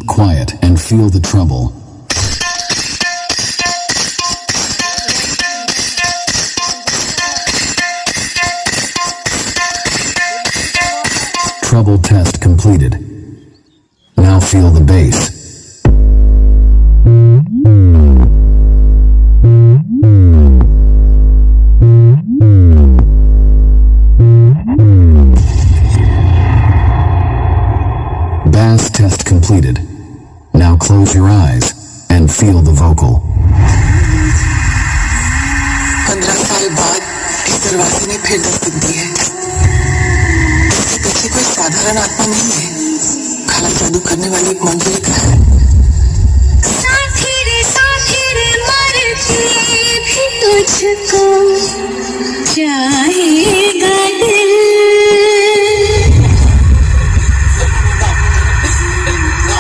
Quiet and feel the treble. Treble test completed. Now feel the bass. Bass test completed. Now close your eyes and feel the vocal. 15 साल बाद इस दरवाजे ने फिर दस्तक दी है। इसके पीछे कोई साधारण आत्मा नहीं है, खाला जादू करने वाली एक मंजूरी का है।